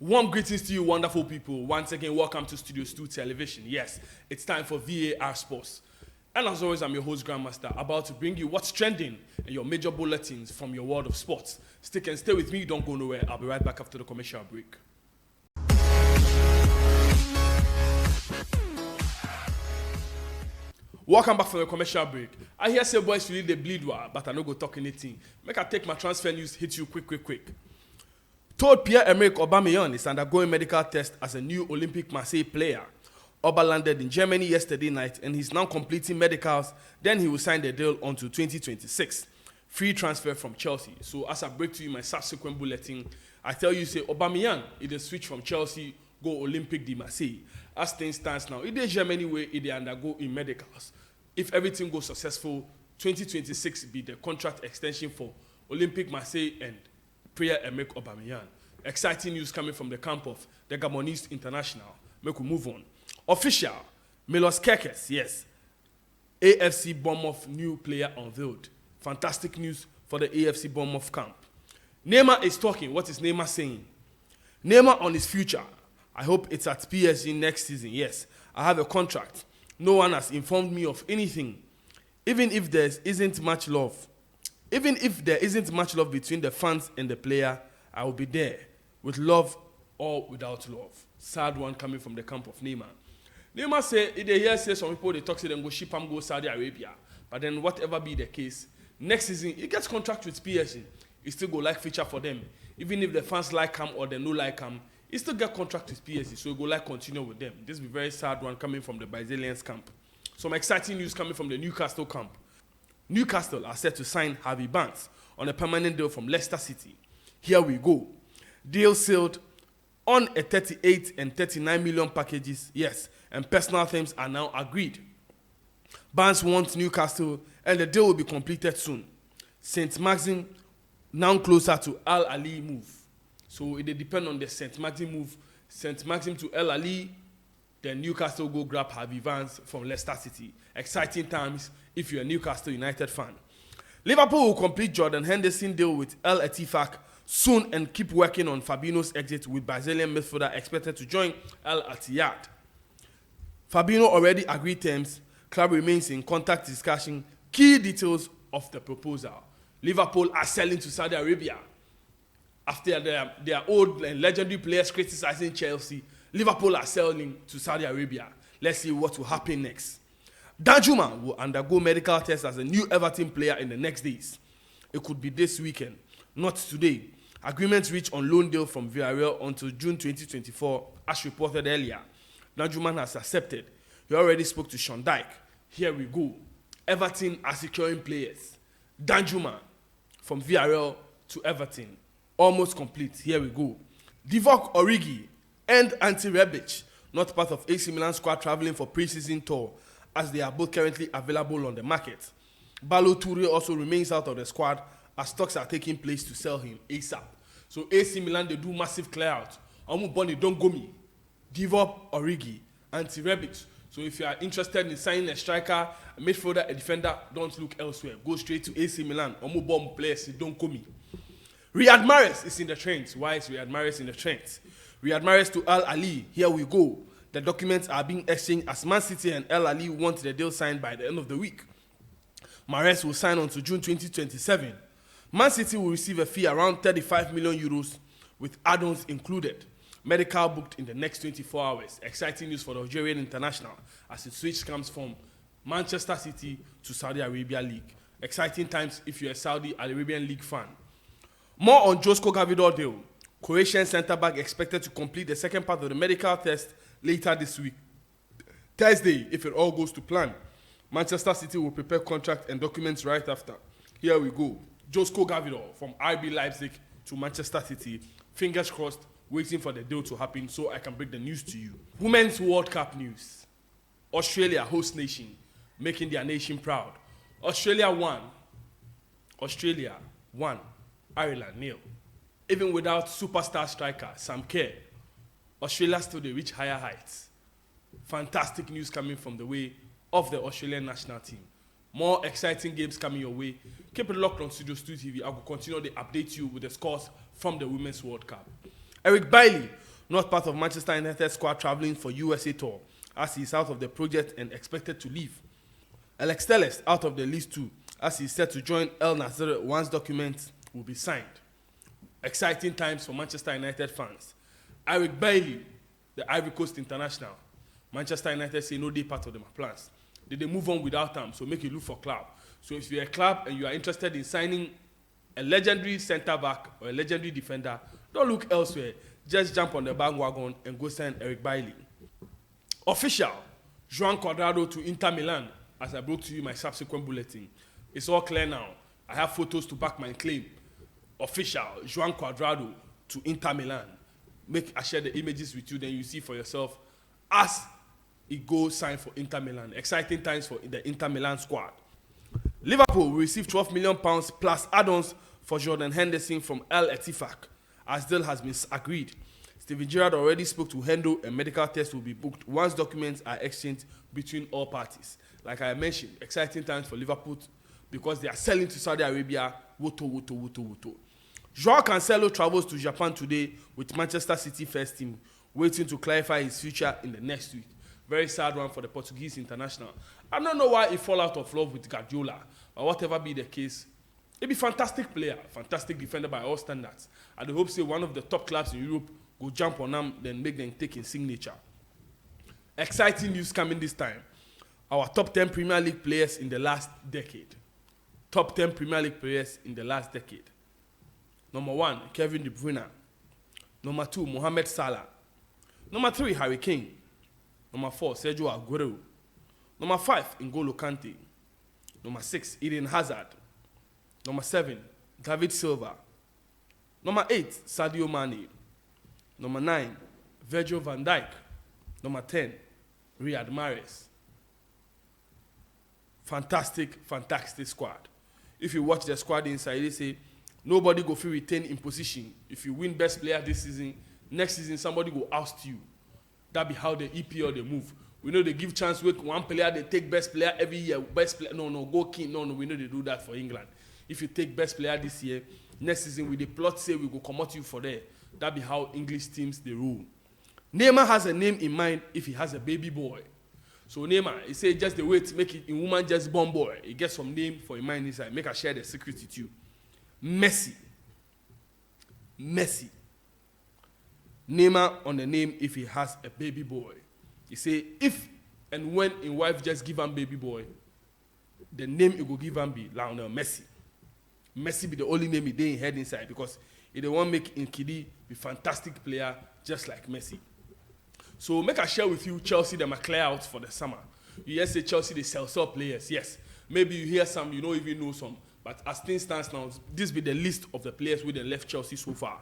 Warm greetings to you, wonderful people. Once again, welcome to Studio 2 Television. Yes, it's time for V.A.R SPORTS. And as always, I'm your host, Grandmaster, about to bring you what's trending and your major bulletins from your world of sports. Stick and stay with me, don't go nowhere. I'll be right back after the commercial break. Welcome back from the commercial break. I hear say boys really they bleed well, but I no go talk anything. Make I take my transfer news, hit you quick. Told Pierre-Emerick Aubameyang is undergoing medical test as a new Olympic Marseille player. Oba landed in Germany yesterday night and he's now completing medicals. Then he will sign the deal until 2026. Free transfer from Chelsea. So as I break to you my subsequent bulletin, I tell you say Aubameyang is a switch from Chelsea go Olympique de Marseille. As things stands now, it is Germany where they undergo in medicals. If everything goes successful, 2026 be the contract extension for Olympique Marseille and Pierre-Emerick Aubameyang. Exciting news coming from the camp of the Gabonese international. Make we move on. Official, Milos Kerkez, yes. AFC Bournemouth new player unveiled. Fantastic news for the AFC Bournemouth camp. Neymar is talking. What is Neymar saying? Neymar on his future. I hope it's at PSG next season. Yes, I have a contract. No one has informed me of anything. Even if there isn't much love between the fans and the player, I will be there with love or without love. Sad one coming from the camp of Neymar. Neymar say, some people they talk to them go ship him go Saudi Arabia. But then whatever be the case, next season he gets contract with PSG. He still go like feature for them. Even if the fans like him or they no like him, he still get contract with PSG, so he go like continue with them. This will be very sad one coming from the Brazilians camp. Some exciting news coming from the Newcastle camp. Newcastle are set to sign Harvey Barnes on a permanent deal from Leicester City. Here we go. Deal sealed on a 38 and 39 million packages, yes, and personal terms are now agreed. Barnes wants Newcastle and the deal will be completed soon. St. Maxim now closer to Al Ali move. So it depends on the St. Maxim move. St. Maxim to El Ali, then Newcastle go grab Harvey Barnes from Leicester City. Exciting times if you're a Newcastle United fan. Liverpool will complete Jordan Henderson deal with El Ettifaq soon and keep working on Fabinho's exit with Brazilian midfielder expected to join El Ittihad. Fabinho already agreed terms. Club remains in contact discussion. Key details of the proposal. Liverpool are selling to Saudi Arabia. After their old and legendary players criticizing Chelsea, Liverpool are selling to Saudi Arabia. Let's see what will happen next. Danjuma will undergo medical tests as a new Everton player in the next days. It could be this weekend, not today. Agreements reached on loan deal from V.A.R until June 2024, as reported earlier. Danjuma has accepted. He already spoke to Sean Dyche. Here we go. Everton are securing players. Danjuma from V.A.R to Everton. Almost complete. Here we go. Divock Origi and Ante Rebic, not part of AC Milan squad traveling for pre-season tour, as they are both currently available on the market. Ballo Touré also remains out of the squad as talks are taking place to sell him ASAP. So AC Milan, they do massive clear out. Omu Boni don't go me. Divock Origi, Ante Rebic. So if you are interested in signing a striker, a midfielder, a defender, don't look elsewhere. Go straight to AC Milan. Omu bomb players, don't go me. Riyad Mahrez is in the trends. Why is Riyad Mahrez in the trends? Riyad Mahrez to Al Ali. Here we go. The documents are being exchanged as Man City and Al Ali want the deal signed by the end of the week. Mahrez will sign until June 2027. Man City will receive a fee around 35 million euros with add-ons included. Medical booked in the next 24 hours. Exciting news for the Algerian international as the switch comes from Manchester City to Saudi Arabia League. Exciting times if you're a Saudi Arabian League fan. More on Josko Gavidor deal. Croatian centre-back expected to complete the second part of the medical test later this week. Thursday, if it all goes to plan. Manchester City will prepare contract and documents right after. Here we go. Josko Gavidor from RB Leipzig to Manchester City. Fingers crossed, waiting for the deal to happen so I can break the news to you. Women's World Cup news. Australia, host nation, making their nation proud. Australia won. Ireland nil. Even without superstar striker Sam Kerr, Australia still they reach higher heights. Fantastic news coming from the way of the Australian national team. More exciting games coming your way. Keep it locked on Studio 2 TV. I will continue to update you with the scores from the Women's World Cup. Eric Bailey not part of Manchester United squad travelling for USA tour, as he is out of the project and expected to leave. Alex Telles out of the list too, as he is set to join El Nasr once documents will be signed. Exciting times for Manchester United fans. Eric Bailly, the Ivory Coast international. Manchester United say no day part of them plans. They move on without him, so make you look for club. So if you're a club and you are interested in signing a legendary centre back or a legendary defender, don't look elsewhere. Just jump on the bandwagon and go sign Eric Bailly. Official, Juan Cuadrado to Inter Milan, as I brought to you my subsequent bulletin. It's all clear now. I have photos to back my claim. Official, Juan Cuadrado to Inter Milan. I share the images with you, then you see for yourself as it goes sign for Inter Milan. Exciting times for the Inter Milan squad. Liverpool will receive £12 million plus add-ons for Jordan Henderson from Al Ettifaq, as deal has been agreed. Steven Gerrard already spoke to Hendo, and medical tests will be booked once documents are exchanged between all parties. Like I mentioned, exciting times for Liverpool because they are selling to Saudi Arabia. Woto. Joao Cancelo travels to Japan today with Manchester City first team, waiting to clarify his future in the next week. Very sad one for the Portuguese international. I don't know why he fall out of love with Guardiola, or whatever be the case. He'll be fantastic player, fantastic defender by all standards. I hope say one of the top clubs in Europe go jump on them, then make them take his signature. Exciting news coming this time. Our top 10 Premier League players in the last decade. Top 10 Premier League players in the last decade. Number 1, Kevin De Bruyne. Number 2, Mohamed Salah. Number 3, Harry Kane. Number 4, Sergio Aguero. Number 5, N'Golo Kante. Number 6, Eden Hazard. Number 7, David Silva. Number 8, Sadio Mane. Number 9, Virgil van Dijk. Number 10, Riyad Mahrez. Fantastic squad. If you watch the squad inside, they say nobody go feel retain in position. If you win best player this season, next season somebody go oust you. That be how the EPL they move. We know they give chance with one player, they take best player every year. Best player, no, go king. No, we know they do that for England. If you take best player this year, next season with the plot say we go come out you for there. That be how English teams they rule. Neymar has a name in mind if he has a baby boy. So Neymar, he say just the way to make it in woman just born boy. He gets some name for your mind inside. Make I share the secret with you. Messi. Neymar on the name if he has a baby boy. He say if and when in wife just give him baby boy, the name he go give him be Lionel Messi. Messi be the only name he dey in head inside because he the one make Nkidi be fantastic player just like Messi. So make I share with you Chelsea them are clear out for the summer. You hear say Chelsea they sell players. Yes, maybe you hear some, you don't even know some. But as things stands now, this be the list of the players who they left Chelsea so far.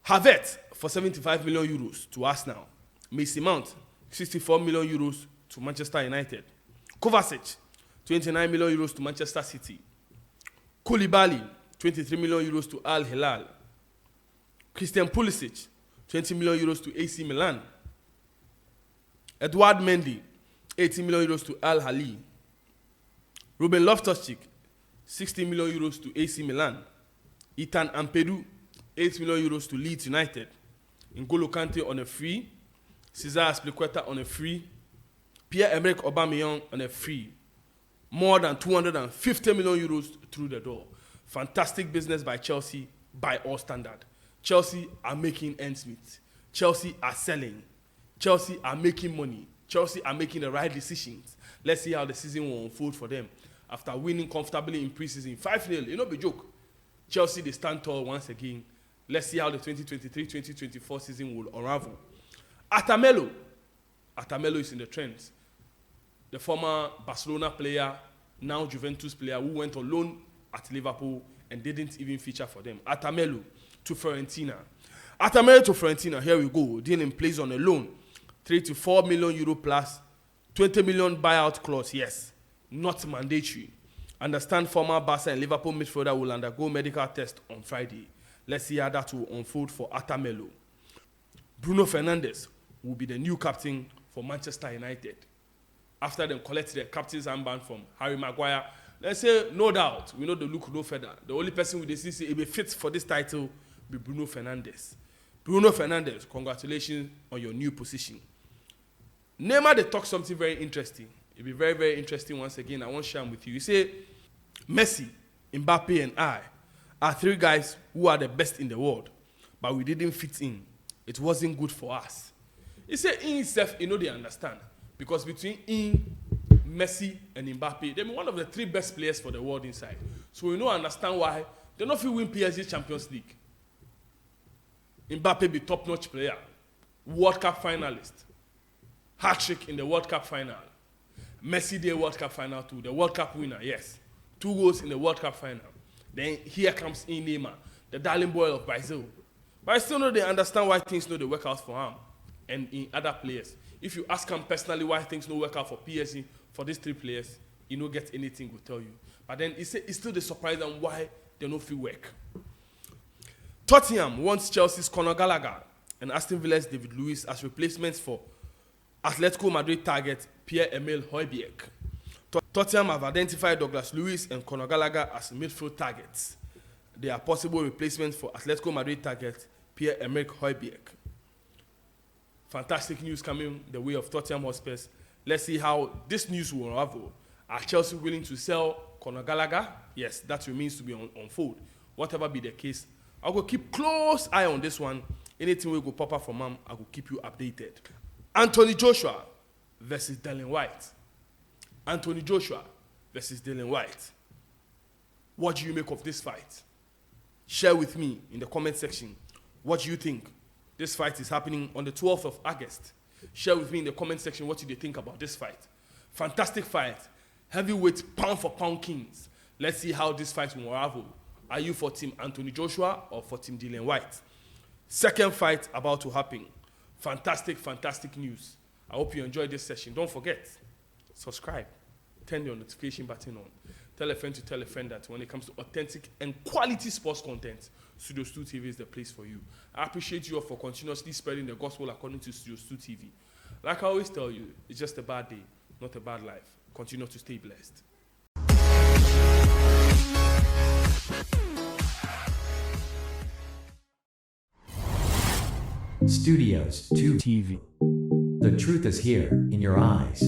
Havertz for 75 million euros to Arsenal. Mason Mount 64 million euros to Manchester United. Kovacic 29 million euros to Manchester City. Koulibaly 23 million euros to Al Hilal. Christian Pulisic 20 million euros to AC Milan. Edouard Mendy 80 million euros to Al Ahly. Ruben Loftus-Cheek 60 million euros to AC Milan. Ethan Ampadu 8 million euros to Leeds United. N'Golo Kante on a free. Cesar Azpilicueta on a free. Pierre-Emerick Aubameyang on a free. More than 250 million euros through the door. Fantastic business by Chelsea by all standard. Chelsea are making ends meet. Chelsea are selling. Chelsea are making money. Chelsea are making the right decisions. Let's see how the season will unfold for them. After winning comfortably in preseason 5-0, you know, be joke. Chelsea, they stand tall once again. Let's see how the 2023-2024 season will unravel. Atamelo is in the trends. The former Barcelona player, now Juventus player, who went on loan at Liverpool and didn't even feature for them. Atamelo to Fiorentina. Atamelo to Fiorentina, here we go. Dealing plays on a loan. 3 to 4 million euro plus. 20 million buyout clause, yes. Not mandatory. Understand former Barca and Liverpool midfielder will undergo medical test on Friday. Let's see how that will unfold for Atamelo. Bruno Fernandes will be the new captain for Manchester United. After them collect their captain's armband from Harry Maguire, let's say, no doubt, we know the look no further. The only person with the CC it be fit for this title be Bruno Fernandes. Bruno Fernandes, congratulations on your new position. Neymar, they talk something very interesting. It'll be very, very interesting once again. I want to share them with you. You say, Messi, Mbappe, and I are 3 guys who are the best in the world, but we didn't fit in. It wasn't good for us. He said, in itself, they understand. Because between Messi, and Mbappe, they're one of the 3 best players for the world inside. So we don't understand why they don't feel win PSG Champions League. Mbappe be top-notch player, World Cup finalist, hat-trick in the World Cup final. Messi Day World Cup final too, the World Cup winner, yes. 2 goals in the World Cup final. Then here comes Neymar, the darling boy of Brazil. But I still know they understand why things don't work out for him and in other players. If you ask him personally why things don't work out for PSG, for these 3 players, he don't get anything will tell you. But then it's still the surprise on why they don't feel work. Tottenham wants Chelsea's Conor Gallagher and Aston Villa's David Luiz as replacements for Atletico Madrid target Pierre-Emile Højbjerg. Tottenham have identified Douglas Luiz and Conor Gallagher as midfield targets. They are possible replacements for Atletico Madrid target Pierre-Emile Højbjerg. Fantastic news coming the way of Tottenham Hotspurs. Let's see how this news will unravel. Are Chelsea willing to sell Conor Gallagher? Yes, that remains to be on fold. Whatever be the case, I will keep close eye on this one. Anything will go pop up from him, I will keep you updated. Anthony Joshua versus Dillian Whyte. Anthony Joshua versus Dillian Whyte. What do you make of this fight? Share with me in the comment section. What do you think? This fight is happening on the 12th of August. Share with me in the comment section what you think about this fight. Fantastic fight. Heavyweight pound for pound kings. Let's see how this fight will unravel. Are you for Team Anthony Joshua or for Team Dillian Whyte? Second fight about to happen. Fantastic, fantastic news. I hope you enjoyed this session. Don't forget, subscribe. Turn your notification button on. Tell a friend to tell a friend that when it comes to authentic and quality sports content, Studio 2 TV is the place for you. I appreciate you all for continuously spreading the gospel according to Studio 2 TV. Like I always tell you, it's just a bad day, not a bad life. Continue to stay blessed. Studios 2 TV. The truth is here in your eyes.